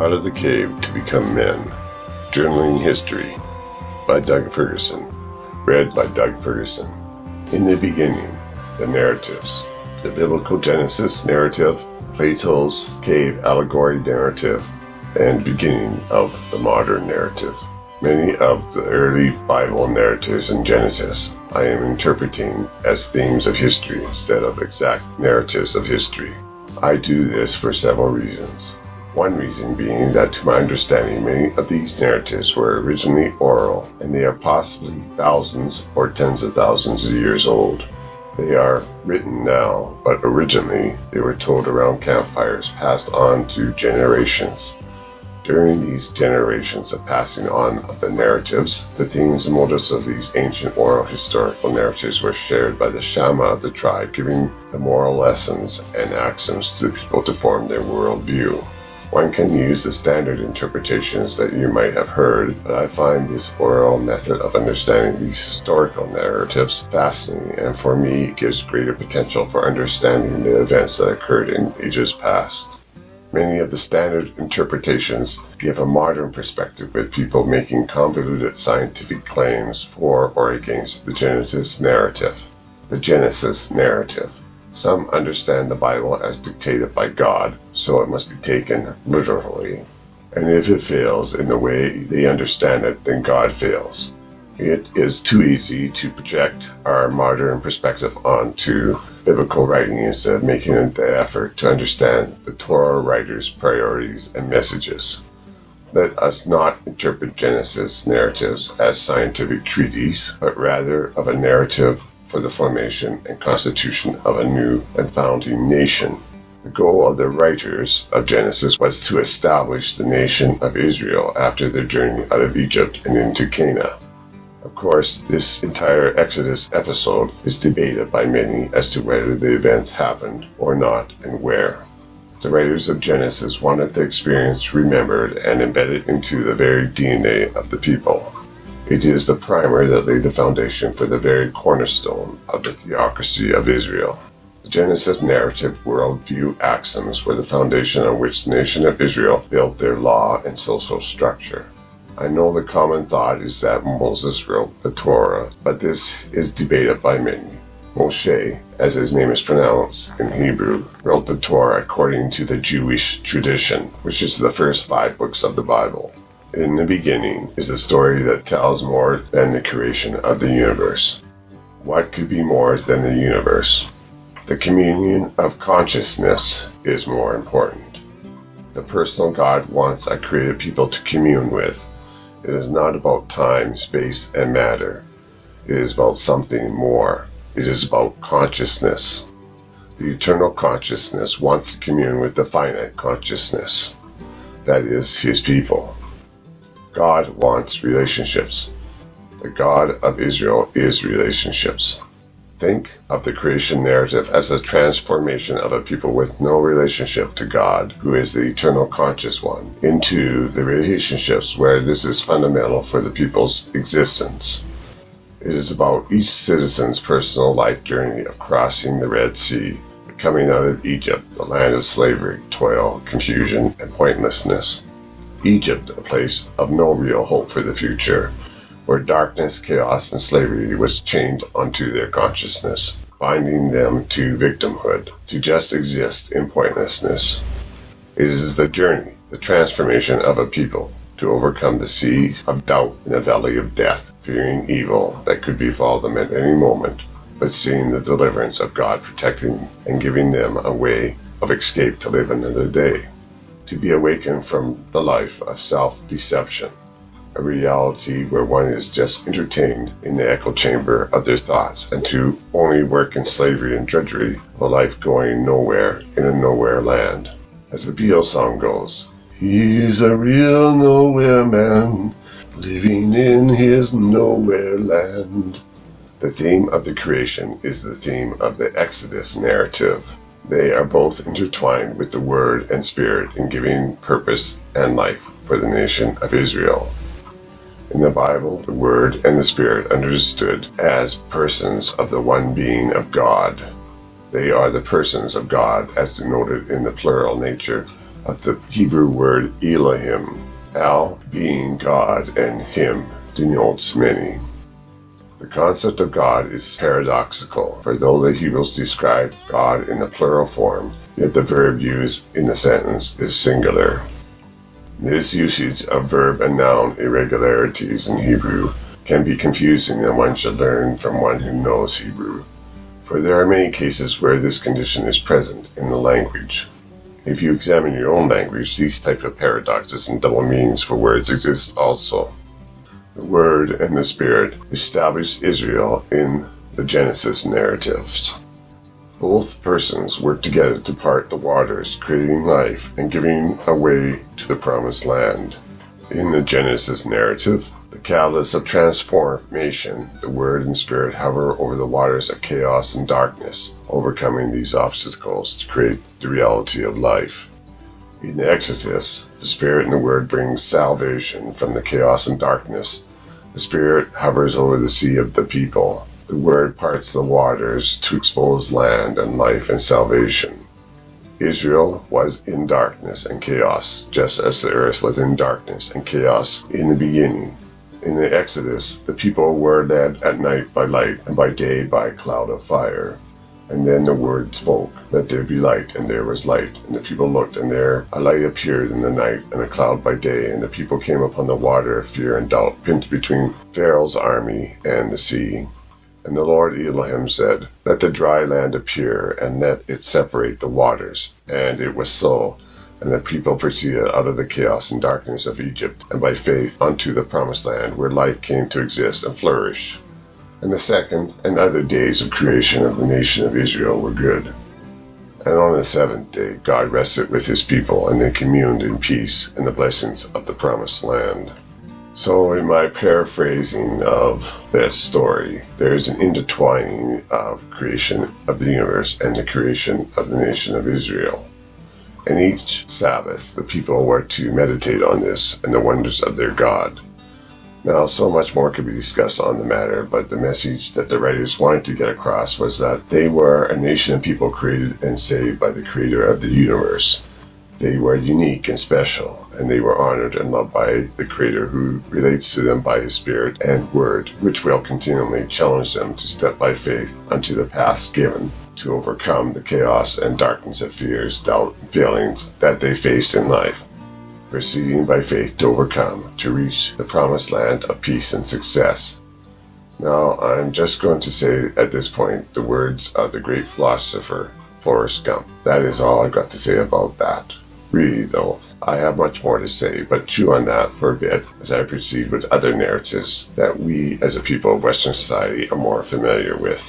Out of the Cave to Become Men. Journaling History by Doug Ferguson. Read by Doug Ferguson. In the beginning, the narratives. The biblical Genesis narrative, Plato's cave allegory narrative, and beginning of the modern narrative. Many of the early Bible narratives in Genesis I am interpreting as themes of history instead of exact narratives of history. I do this for several reasons. One reason being that to my understanding many of these narratives were originally oral, and they are possibly thousands or tens of thousands of years old. They are written now, but originally they were told around campfires passed on to generations. During these generations of passing on of the narratives, the themes and motives of these ancient oral historical narratives were shared by the Shama of the tribe, giving the moral lessons and axioms to the people to form their worldview. One can use the standard interpretations that you might have heard, but I find this oral method of understanding these historical narratives fascinating, and for me it gives greater potential for understanding the events that occurred in ages past. Many of the standard interpretations give a modern perspective, with people making convoluted scientific claims for or against the Genesis narrative. The Genesis narrative. Some understand the Bible as dictated by God, so it must be taken literally. And if it fails in the way they understand it, then God fails. It is too easy to project our modern perspective onto biblical writing instead of making the effort to understand the Torah writers' priorities and messages. Let us not interpret Genesis narratives as scientific treatises, but rather of a narrative for the formation and constitution of a new and founding nation. The goal of the writers of Genesis was to establish the nation of Israel after their journey out of Egypt and into Canaan. Of course, this entire Exodus episode is debated by many as to whether the events happened or not and where. The writers of Genesis wanted the experience remembered and embedded into the very DNA of the people. It is the primer that laid the foundation for the very cornerstone of the theocracy of Israel. The Genesis narrative worldview axioms were the foundation on which the nation of Israel built their law and social structure. I know the common thought is that Moses wrote the Torah, but this is debated by many. Moshe, as his name is pronounced in Hebrew, wrote the Torah according to the Jewish tradition, which is the first 5 books of the Bible. In the beginning is a story that tells more than the creation of the universe. What could be more than the universe? The communion of consciousness is more important. The personal God wants a created people to commune with. It is not about time, space, and matter. It is about something more. It is about consciousness. The eternal consciousness wants to commune with the finite consciousness. That is, his people. God wants relationships. The God of Israel is relationships. Think of the creation narrative as a transformation of a people with no relationship to God, who is the eternal conscious one, into the relationships where this is fundamental for the people's existence. It is about each citizen's personal life journey of crossing the Red Sea, coming out of Egypt, the land of slavery, toil, confusion, and pointlessness. Egypt, a place of no real hope for the future, where darkness, chaos, and slavery was chained onto their consciousness, binding them to victimhood, to just exist in pointlessness. It is the journey, the transformation of a people, to overcome the seas of doubt in the valley of death, fearing evil that could befall them at any moment, but seeing the deliverance of God protecting and giving them a way of escape to live another day. To be awakened from the life of self-deception, a reality where one is just entertained in the echo chamber of their thoughts, and to only work in slavery and drudgery of a life going nowhere in a nowhere land. As the Beatles song goes, he's a real nowhere man, living in his nowhere land. The theme of the creation is the theme of the Exodus narrative. They are both intertwined with the Word and Spirit in giving purpose and life for the nation of Israel. In the Bible, the Word and the Spirit understood as persons of the one being of God. They are the persons of God as denoted in the plural nature of the Hebrew word Elohim. El being God and him denotes many. The concept of God is paradoxical, for though the Hebrews describe God in the plural form, yet the verb used in the sentence is singular. This usage of verb and noun irregularities in Hebrew can be confusing, and one should learn from one who knows Hebrew, for there are many cases where this condition is present in the language. If you examine your own language, these types of paradoxes and double meanings for words exist also. The Word and the Spirit established Israel in the Genesis narratives. Both persons worked together to part the waters, creating life and giving a way to the Promised Land. In the Genesis narrative, the catalyst of transformation, the Word and Spirit hover over the waters of chaos and darkness, overcoming these obstacles to create the reality of life. In the Exodus, the Spirit and the Word bring salvation from the chaos and darkness. The Spirit hovers over the sea of the people. The Word parts the waters to expose land and life and salvation. Israel was in darkness and chaos, just as the earth was in darkness and chaos in the beginning. In the Exodus, the people were led at night by light, and by day by a cloud of fire. And then the Word spoke, "Let there be light," and there was light. And the people looked, and there a light appeared in the night, and a cloud by day. And the people came upon the water of fear and doubt, pinned between Pharaoh's army and the sea. And the Lord Elohim said, "Let the dry land appear, and let it separate the waters." And it was so. And the people proceeded out of the chaos and darkness of Egypt, and by faith unto the Promised Land, where life came to exist and flourish. And the second and other days of creation of the nation of Israel were good. And on the seventh day God rested with his people, and they communed in peace in the blessings of the Promised Land. So in my paraphrasing of this story, there is an intertwining of creation of the universe and the creation of the nation of Israel. And each Sabbath, the people were to meditate on this and the wonders of their God. Now, so much more could be discussed on the matter, but the message that the writers wanted to get across was that they were a nation of people created and saved by the Creator of the universe. They were unique and special, and they were honored and loved by the Creator, who relates to them by His Spirit and Word, which will continually challenge them to step by faith unto the paths given to overcome the chaos and darkness of fears, doubt, and failings that they face in life, proceeding by faith to overcome, to reach the Promised Land of peace and success. Now, I'm just going to say at this point the words of the great philosopher Forrest Gump. That is all I've got to say about that. Really, though, I have much more to say, but chew on that for a bit as I proceed with other narratives that we as a people of Western society are more familiar with.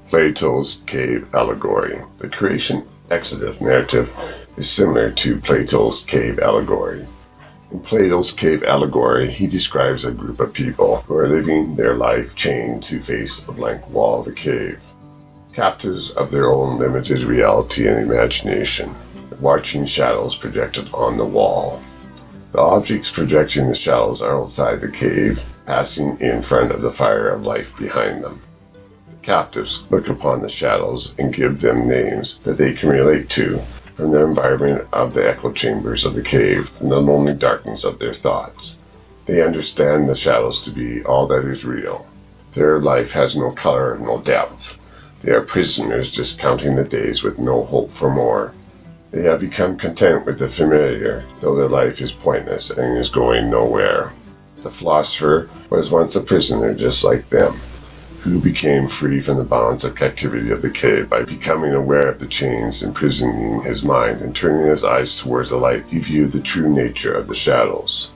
Plato's cave allegory. The creation Exodus narrative is similar to Plato's cave allegory. In Plato's cave allegory, he describes a group of people who are living their life chained to face a blank wall of a cave, captives of their own limited reality and imagination, watching shadows projected on the wall. The objects projecting the shadows are outside the cave, passing in front of the fire of life behind them. The captives look upon the shadows and give them names that they can relate to from the environment of the echo chambers of the cave and the lonely darkness of their thoughts. They understand the shadows to be all that is real. Their life has no color, no depth. They are prisoners just counting the days with no hope for more. They have become content with the familiar, though their life is pointless and is going nowhere. The philosopher was once a prisoner just like them, who became free from the bonds of captivity of the cave by becoming aware of the chains imprisoning his mind, and turning his eyes towards the light, he viewed the true nature of the shadows.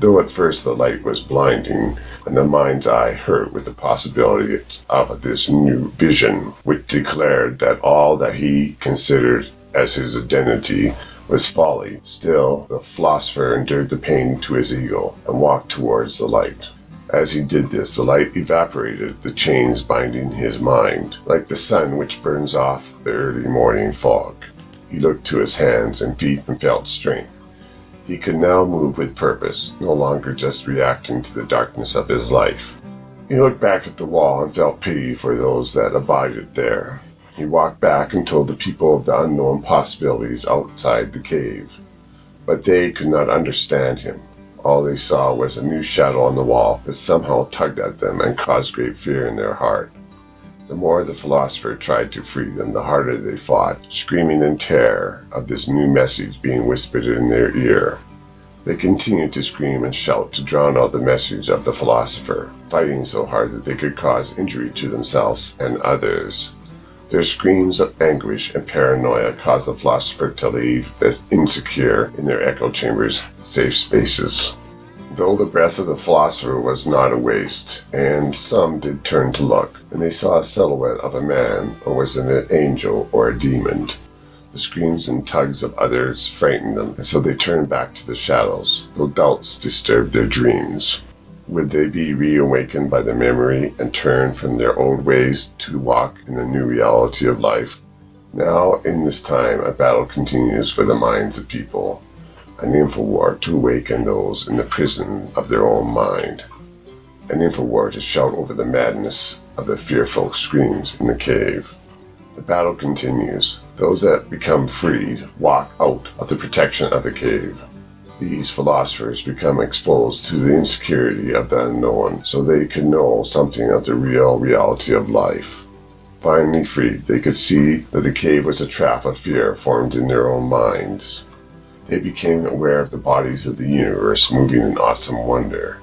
Though at first the light was blinding, and the mind's eye hurt with the possibility of this new vision, which declared that all that he considered as his identity was folly, still the philosopher endured the pain to his ego and walked towards the light. As he did this, the light evaporated the chains binding his mind, like the sun which burns off the early morning fog. He looked to his hands and feet and felt strength. He could now move with purpose, no longer just reacting to the darkness of his life. He looked back at the wall and felt pity for those that abided there. He walked back and told the people of the unknown possibilities outside the cave. But they could not understand him. All they saw was a new shadow on the wall that somehow tugged at them and caused great fear in their heart. The more the philosopher tried to free them, the harder they fought, screaming in terror of this new message being whispered in their ear. They continued to scream and shout to drown out the message of the philosopher, fighting so hard that they could cause injury to themselves and others. Their screams of anguish and paranoia caused the philosopher to leave the insecure in their echo chambers, safe spaces. Though the breath of the philosopher was not a waste, and some did turn to look, and they saw a silhouette of a man, or was it an angel or a demon? The screams and tugs of others frightened them, and so they turned back to the shadows, though doubts disturbed their dreams. Would they be reawakened by the memory and turn from their old ways to walk in the new reality of life? Now, in this time, a battle continues for the minds of people, an infowar to awaken those in the prison of their own mind, an infowar to shout over the madness of the fearful screams in the cave. The battle continues. Those that become freed walk out of the protection of the cave. These philosophers become exposed to the insecurity of the unknown, so they could know something of the real reality of life. Finally freed, they could see that the cave was a trap of fear formed in their own minds. They became aware of the bodies of the universe moving in awesome wonder,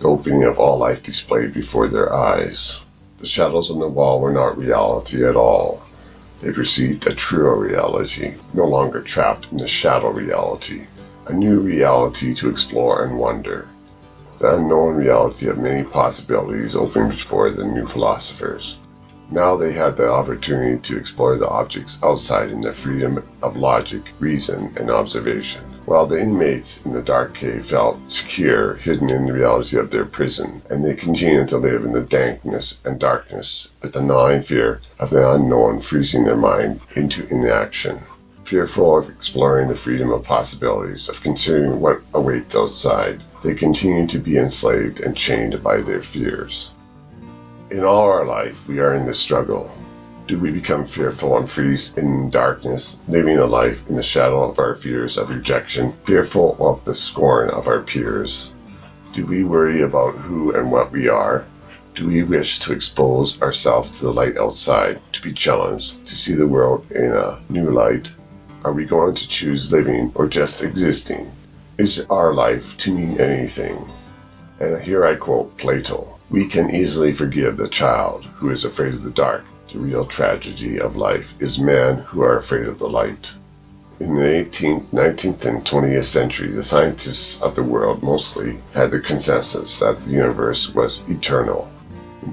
the opening of all life displayed before their eyes. The shadows on the wall were not reality at all. They perceived a truer reality, no longer trapped in the shadow reality, a new reality to explore and wonder. The unknown reality of many possibilities opened before the new philosophers. Now they had the opportunity to explore the objects outside in the freedom of logic, reason, and observation, while the inmates in the dark cave felt secure, hidden in the reality of their prison, and they continued to live in the dankness and darkness, with the gnawing fear of the unknown freezing their mind into inaction. Fearful of exploring the freedom of possibilities, of considering what awaits outside, they continue to be enslaved and chained by their fears. In all our life, we are in this struggle. Do we become fearful and freeze in darkness, living a life in the shadow of our fears of rejection, fearful of the scorn of our peers? Do we worry about who and what we are? Do we wish to expose ourselves to the light outside, to be challenged, to see the world in a new light? Are we going to choose living or just existing? Is our life to mean anything? And here I quote Plato. We can easily forgive the child who is afraid of the dark. The real tragedy of life is men who are afraid of the light. In the 18th, 19th, and 20th century, the scientists of the world mostly had the consensus that the universe was eternal,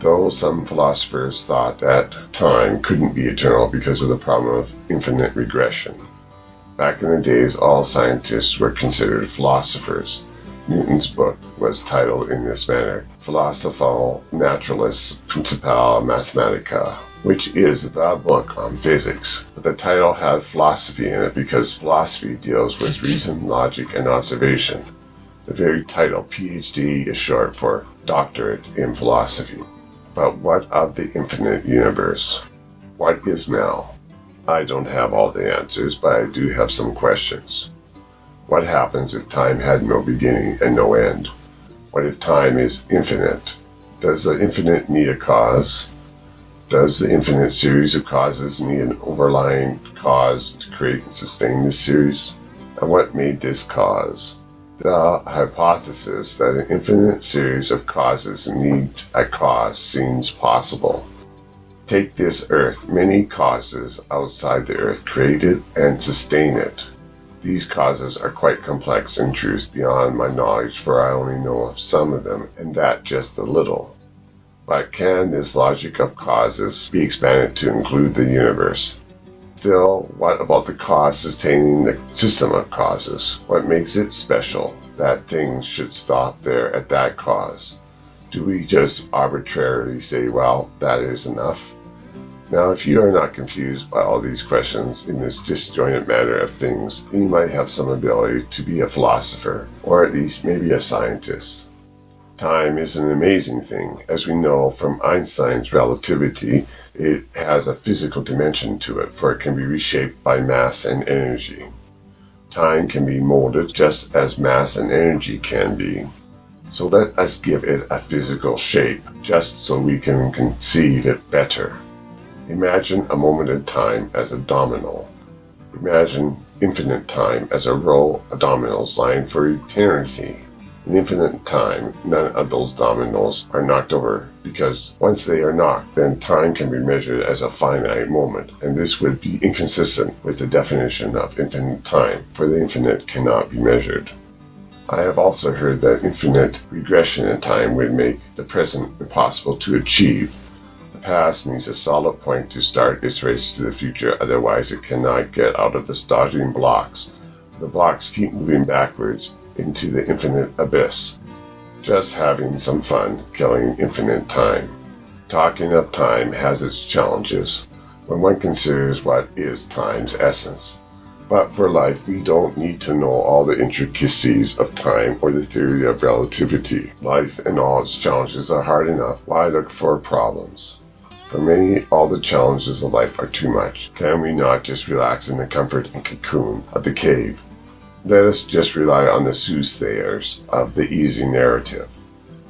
though some philosophers thought that time couldn't be eternal because of the problem of infinite regression. Back in the days, all scientists were considered philosophers. Newton's book was titled in this manner, Philosophiae Naturalis Principia Mathematica, which is the book on physics. But the title had philosophy in it because philosophy deals with reason, logic, and observation. The very title, PhD, is short for Doctorate in Philosophy. But what of the infinite universe? What is now? I don't have all the answers, but I do have some questions. What happens if time had no beginning and no end? What if time is infinite? Does the infinite need a cause? Does the infinite series of causes need an overlying cause to create and sustain this series? And what made this cause? The hypothesis that an infinite series of causes needs a cause seems possible. Take this earth. Many causes outside the earth created and sustain it. These causes are quite complex in truth beyond my knowledge, for I only know of some of them, and that just a little. But can this logic of causes be expanded to include the universe? Still, what about the cause sustaining the system of causes? What makes it special that things should stop there at that cause? Do we just arbitrarily say, well, that is enough? Now, if you are not confused by all these questions in this disjointed manner of things, then you might have some ability to be a philosopher, or at least maybe a scientist. Time is an amazing thing. As we know from Einstein's relativity, it has a physical dimension to it, for it can be reshaped by mass and energy. Time can be molded just as mass and energy can be. So let us give it a physical shape, just so we can conceive it better. Imagine a moment in time as a domino. Imagine infinite time as a row of dominoes lying for eternity. In infinite time, none of those dominoes are knocked over, because once they are knocked, then time can be measured as a finite moment, and this would be inconsistent with the definition of infinite time, for the infinite cannot be measured. I have also heard that infinite regression in time would make the present impossible to achieve. The past needs a solid point to start its race to the future, otherwise it cannot get out of the dodging blocks. The blocks keep moving backwards into the infinite abyss. Just having some fun killing infinite time. Talking of time has its challenges when one considers what is time's essence. But for life, we don't need to know all the intricacies of time or the theory of relativity. Life and all its challenges are hard enough. Why look for problems? For many, all the challenges of life are too much. Can we not just relax in the comfort and cocoon of the cave? Let us just rely on the soothsayers of the easy narrative.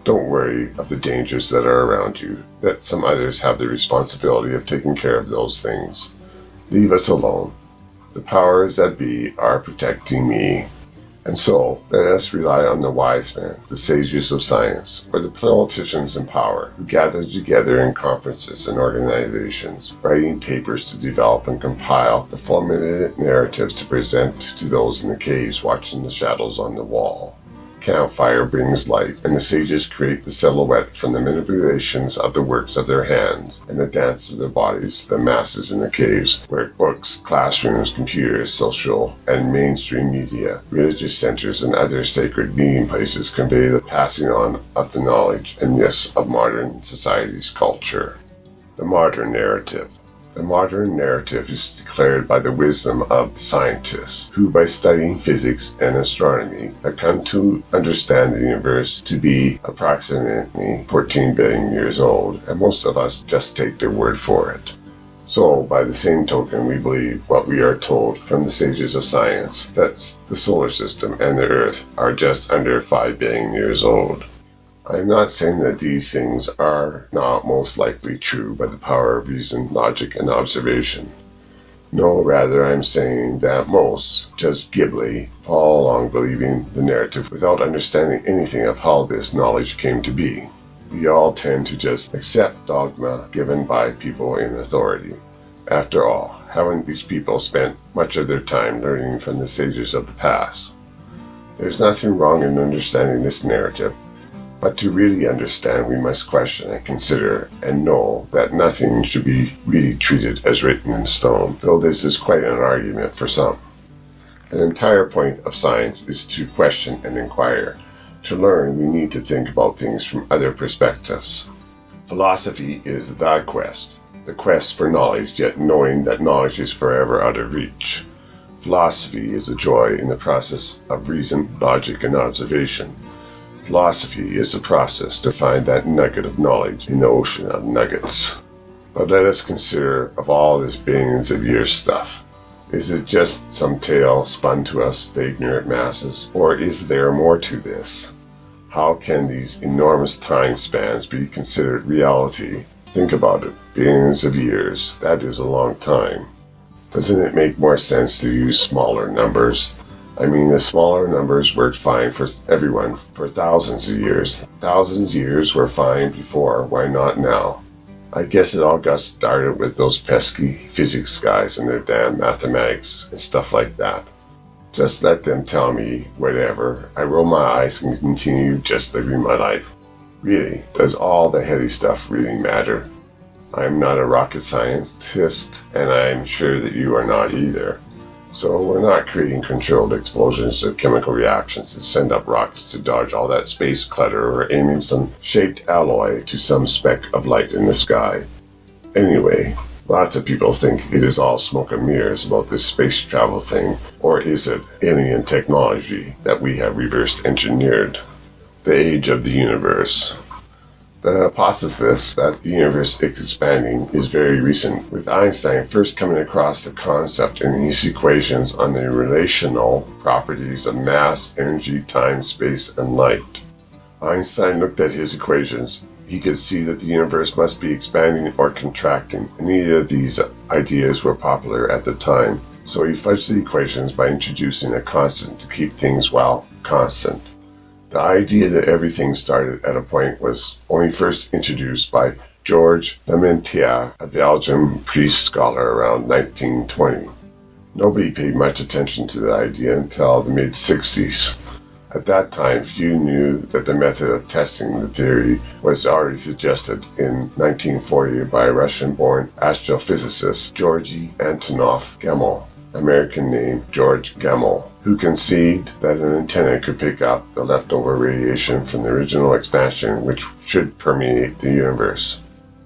Don't worry of the dangers that are around you. Let some others have the responsibility of taking care of those things. Leave us alone. The powers that be are protecting me. And so, let us rely on the wise men, the sages of science, or the politicians in power, who gather together in conferences and organizations, writing papers to develop and compile the formulated narratives to present to those in the caves watching the shadows on the wall. Campfire brings light, and the sages create the silhouette from the manipulations of the works of their hands and the dance of their bodies. The masses in the caves, where books, classrooms, computers, social and mainstream media, religious centers, and other sacred meeting places convey the passing on of the knowledge and myths of modern society's culture. The modern narrative. The modern narrative is declared by the wisdom of scientists, who by studying physics and astronomy have come to understand the universe to be approximately 14 billion years old, and most of us just take their word for it. So, by the same token, we believe what we are told from the sages of science, that the solar system and the Earth are just under 5 billion years old. I am not saying that these things are not most likely true by the power of reason, logic, and observation. No, rather I am saying that most, just glibly, follow along believing the narrative without understanding anything of how this knowledge came to be. We all tend to just accept dogma given by people in authority. After all, haven't these people spent much of their time learning from the sages of the past? There's nothing wrong in understanding this narrative. But to really understand, we must question and consider and know that nothing should be really treated as written in stone, though this is quite an argument for some. An entire point of science is to question and inquire. To learn, we need to think about things from other perspectives. Philosophy is the quest for knowledge, yet knowing that knowledge is forever out of reach. Philosophy is a joy in the process of reason, logic, and observation. Philosophy is the process to find that nugget of knowledge in the ocean of nuggets. But let us consider of all this billions of years stuff. Is it just some tale spun to us, the ignorant masses, or is there more to this? How can these enormous time spans be considered reality? Think about it. Billions of years, that is a long time. Doesn't it make more sense to use smaller numbers? I mean, the smaller numbers worked fine for everyone for thousands of years. Thousands of years were fine before, why not now? I guess it all got started with those pesky physics guys and their damn mathematics and stuff like that. Just let them tell me whatever. I roll my eyes and continue just living my life. Really, does all the heady stuff really matter? I'm not a rocket scientist, and I'm sure that you are not either. So we're not creating controlled explosions of chemical reactions that send up rockets to dodge all that space clutter or aiming some shaped alloy to some speck of light in the sky. Anyway, lots of people think it is all smoke and mirrors about this space travel thing, or is it alien technology that we have reverse engineered? The age of the universe. The hypothesis that the universe is expanding is very recent, with Einstein first coming across the concept in his equations on the relational properties of mass, energy, time, space, and light. Einstein looked at his equations. He could see that the universe must be expanding or contracting, and neither of these ideas were popular at the time, so he fudged the equations by introducing a constant to keep things, constant. The idea that everything started at a point was only first introduced by Georges Lemaitre, a Belgian priest scholar, around 1920. Nobody paid much attention to the idea until the mid-60s. At that time, few knew that the method of testing the theory was already suggested in 1940 by Russian-born astrophysicist Georgy Antonov Gamal, American name George Gamal, who conceived that an antenna could pick up the leftover radiation from the original expansion which should permeate the universe.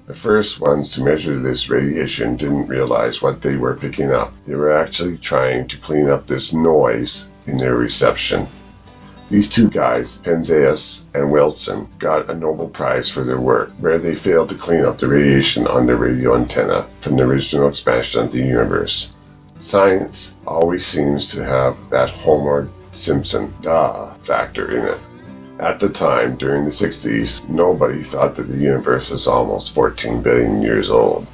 The first ones to measure this radiation didn't realize what they were picking up. They were actually trying to clean up this noise in their reception. These two guys, Penzias and Wilson, got a Nobel Prize for their work, where they failed to clean up the radiation on the radio antenna from the original expansion of the universe. Science always seems to have that Homer Simpson "duh" factor in it. At the time, during the 60s, nobody thought that the universe was almost 14 billion years old.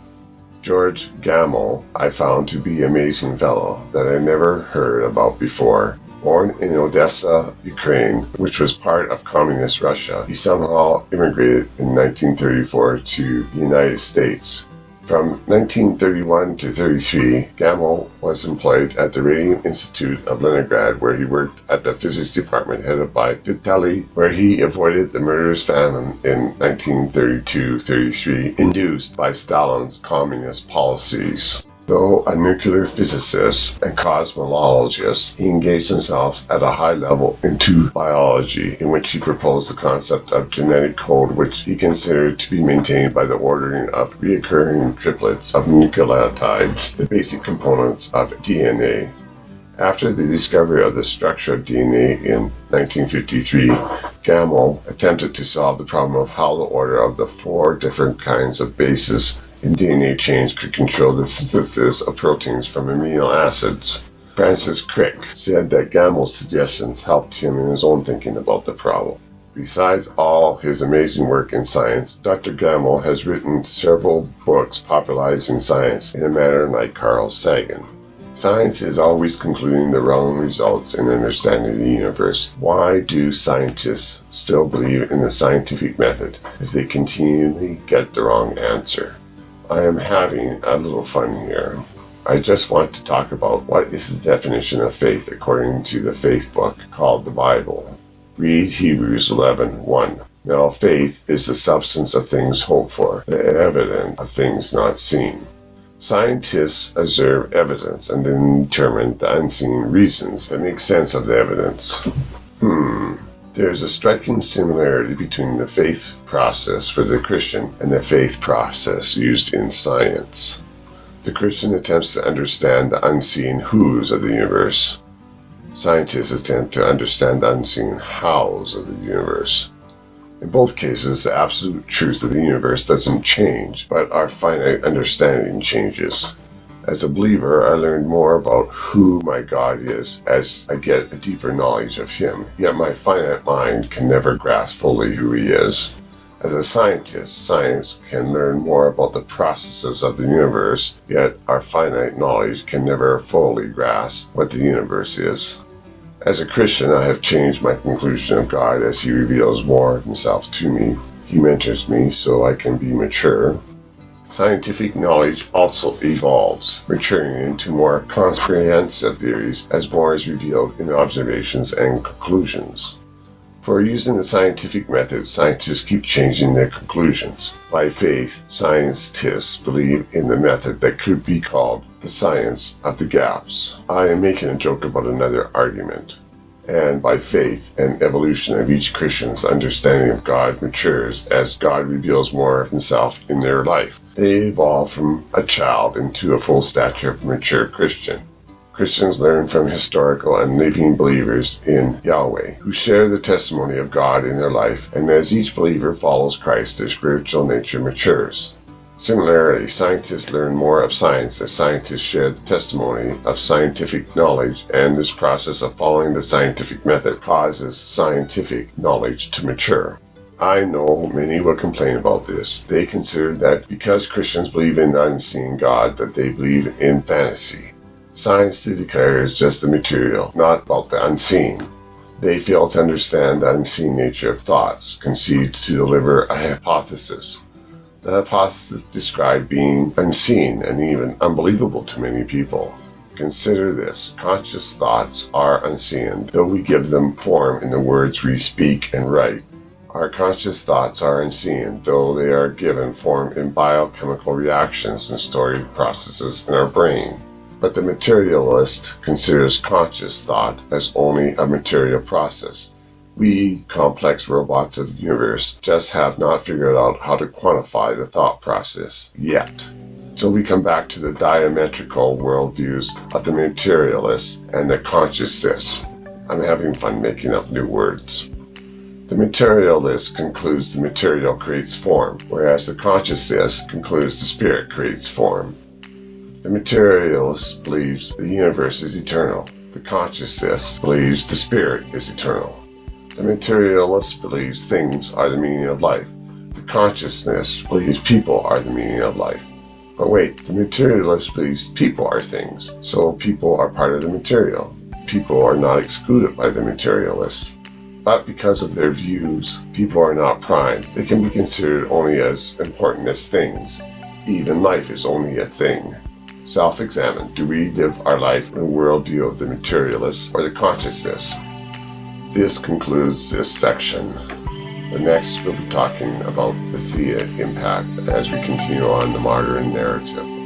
George Gamal I found to be an amazing fellow that I never heard about before. Born in Odessa, Ukraine, which was part of communist Russia, he somehow immigrated in 1934 to the United States. From 1931 to 33, Gamal was employed at the Radium Institute of Leningrad, where he worked at the physics department headed by Vitaly, where he avoided the murderous famine in 1932-33, induced by Stalin's communist policies. Though a nuclear physicist and cosmologist, he engaged himself at a high level into biology, in which he proposed the concept of genetic code, which he considered to be maintained by the ordering of recurring triplets of nucleotides, the basic components of DNA. After the discovery of the structure of DNA in 1953, Gamal attempted to solve the problem of how the order of the 4 different kinds of bases in DNA chains could control the synthesis of proteins from amino acids. Francis Crick said that Gamal's suggestions helped him in his own thinking about the problem. Besides all his amazing work in science, Dr. Gamal has written several books popularizing science in a manner like Carl Sagan. Science is always concluding the wrong results in understanding the universe. Why do scientists still believe in the scientific method if they continually get the wrong answer? I am having a little fun here. I just want to talk about what is the definition of faith according to the faith book called the Bible. Read Hebrews 11:1. Now faith is the substance of things hoped for, the evidence of things not seen. Scientists observe evidence and then determine the unseen reasons that make sense of the evidence. There is a striking similarity between the faith process for the Christian and the faith process used in science. The Christian attempts to understand the unseen whos of the universe. Scientists attempt to understand the unseen hows of the universe. In both cases, the absolute truth of the universe doesn't change, but our finite understanding changes. As a believer, I learn more about who my God is as I get a deeper knowledge of Him, yet my finite mind can never grasp fully who He is. As a scientist, science can learn more about the processes of the universe, yet our finite knowledge can never fully grasp what the universe is. As a Christian, I have changed my conclusion of God as He reveals more of Himself to me. He mentors me so I can be mature. Scientific knowledge also evolves, maturing into more comprehensive theories as more is revealed in observations and conclusions. For using the scientific method, scientists keep changing their conclusions. By faith, scientists believe in the method that could be called the science of the gaps. I am making a joke about another argument. And by faith and evolution of each Christian's understanding of God matures as God reveals more of Himself in their life. They evolve from a child into a full stature of mature Christian. Christians learn from historical and living believers in Yahweh, who share the testimony of God in their life, and as each believer follows Christ, their spiritual nature matures. Similarly, scientists learn more of science as scientists share the testimony of scientific knowledge, and this process of following the scientific method causes scientific knowledge to mature. I know many will complain about this. They consider that because Christians believe in the unseen God, that they believe in fantasy. Science, they declare, is just the material, not about the unseen. They fail to understand the unseen nature of thoughts, conceived to deliver a hypothesis. The hypothesis described being unseen and even unbelievable to many people. Consider this: conscious thoughts are unseen, though we give them form in the words we speak and write. Our conscious thoughts are unseen, though they are given form in biochemical reactions and stored processes in our brain. But the materialist considers conscious thought as only a material process. We, complex robots of the universe, just have not figured out how to quantify the thought process yet. So we come back to the diametrical worldviews of the materialist and the consciousness. I'm having fun making up new words. The materialist concludes the material creates form, whereas the consciousness concludes the spirit creates form. The materialist believes the universe is eternal. The consciousness believes the spirit is eternal. The materialist believes things are the meaning of life. The consciousness believes people are the meaning of life. But wait, the materialist believes people are things, so people are part of the material. People are not excluded by the materialist. But because of their views, people are not prime. They can be considered only as important as things. Even life is only a thing. Self-examine. Do we live our life in a worldview of the materialist or the consciousness? This concludes this section. The next we'll be talking about the Thea impact as we continue on the modern narrative.